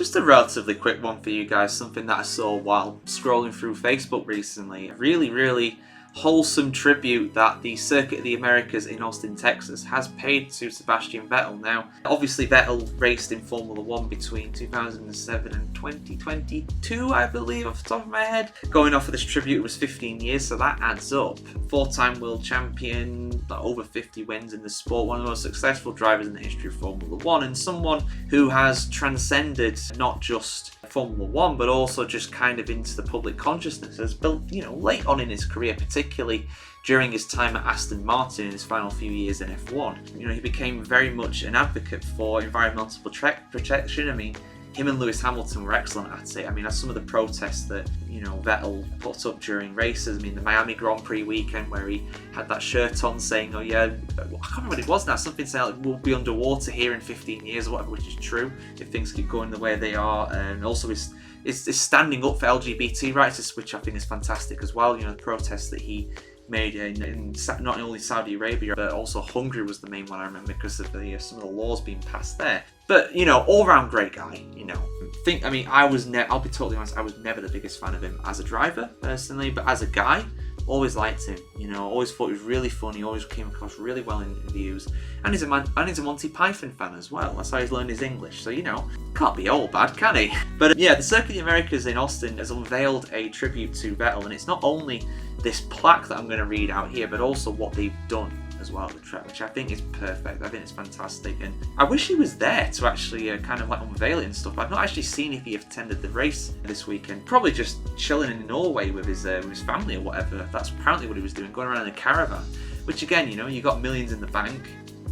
Just a relatively quick one for you guys, something that I saw while scrolling through Facebook recently. Really wholesome tribute that the Circuit of the Americas in Austin, Texas has paid to Sebastian Vettel. Now, obviously Vettel raced in Formula 1 between 2007 and 2022, I believe, off the top of my head. Going off of this tribute, it was 15 years, so that adds up. Four-time world champion, over 50 wins in the sport, one of the most successful drivers in the history of Formula 1, and someone who has transcended not just Formula 1, but also just kind of into the public consciousness, has built, late on in his career, particularly during his time at Aston Martin in his final few years in F1. He became very much an advocate for environmental protection. I mean, him and Lewis Hamilton were excellent at it. I mean, as some of the protests that, Vettel put up during races, I mean, the Miami Grand Prix weekend where he had that shirt on saying, oh yeah, I can't remember what it was now, something saying like, we'll be underwater here in 15 years or whatever, which is true if things keep going the way they are. And also is standing up for LGBT rights, which I think is fantastic as well. The protests that he made in not only Saudi Arabia, but also Hungary was the main one I remember because of some of the laws being passed there. But, all-round great guy, I'll be totally honest, I was never the biggest fan of him as a driver, personally, but as a guy, always liked him, always thought he was really funny, always came across really well in interviews, and he's a Monty Python fan as well. That's how he's learned his English, so, can't be all bad, can he? But, the Circuit of the Americas in Austin has unveiled a tribute to Vettel, and it's not only this plaque that I'm going to read out here, but also what they've done as well at the track, which I think is perfect. I think it's fantastic, and I wish he was there to actually kind of unveil it and stuff. I've not actually seen if he attended the race this weekend. Probably just chilling in Norway with his family or whatever. That's apparently what he was doing, going around in a caravan. Which again, you got millions in the bank.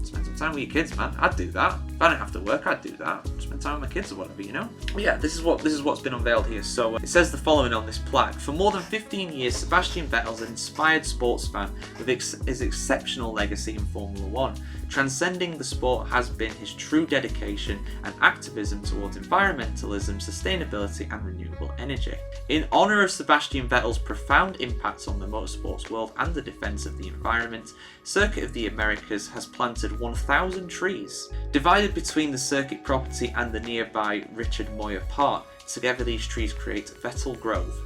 Spend some time with your kids, man. I'd do that. If I didn't have to work, I'd do that. Spend time with my kids or whatever, But yeah, this is what's been unveiled here. So it says the following on this plaque: for more than 15 years, Sebastian Vettel's an inspired sports fan with his exceptional legacy in Formula 1. Transcending the sport has been his true dedication and activism towards environmentalism, sustainability, and renewable energy. In honour of Sebastian Vettel's profound impacts on the motorsports world and the defence of the environment, Circuit of the Americas has planted 1,000 trees. Divided between the circuit property and the nearby Richard Moyer Park, together these trees create Vettel Grove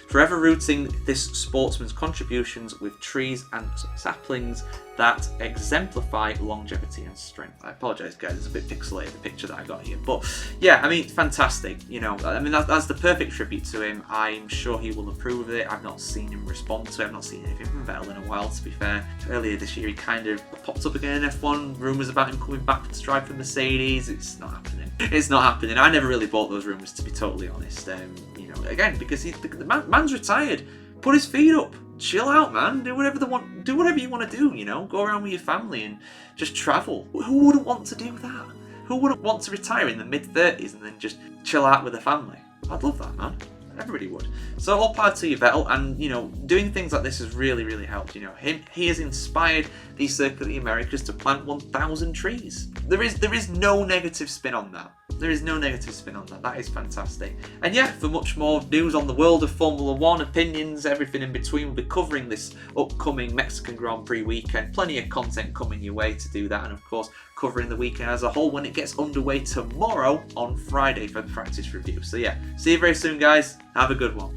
forever rooting this sportsman's contributions with trees and saplings that exemplify longevity and strength. I apologise, guys, it's a bit pixelated, the picture that I got here, but yeah, I mean, fantastic. That's the perfect tribute to him. I'm sure he will approve of it. I've not seen him respond to it. I've not seen anything from Vettel in a while, to be fair. Earlier this year, he kind of popped up again in F1. Rumours about him coming back to drive for Mercedes. It's not happening. It's not happening. I never really bought those rumours, to be totally honest. Again, because the man's retired. Put his feet up. Chill out, man. Do whatever you want to do, Go around with your family and just travel. Who wouldn't want to do that? Who wouldn't want to retire in the mid-30s and then just chill out with a family? I'd love that, man. Everybody would. So all power to you, Vettel, and doing things like this has really helped. He has inspired the Circuit of the Americas to plant 1,000 trees. There is no negative spin on that. There is no negative spin on that. That is fantastic. And yeah, for much more news on the world of Formula 1, opinions, everything in between, we'll be covering this upcoming Mexican Grand Prix weekend. Plenty of content coming your way to do that, and of course covering the weekend as a whole when it gets underway tomorrow on Friday for the practice review. So yeah, see you very soon, guys. Have a good one.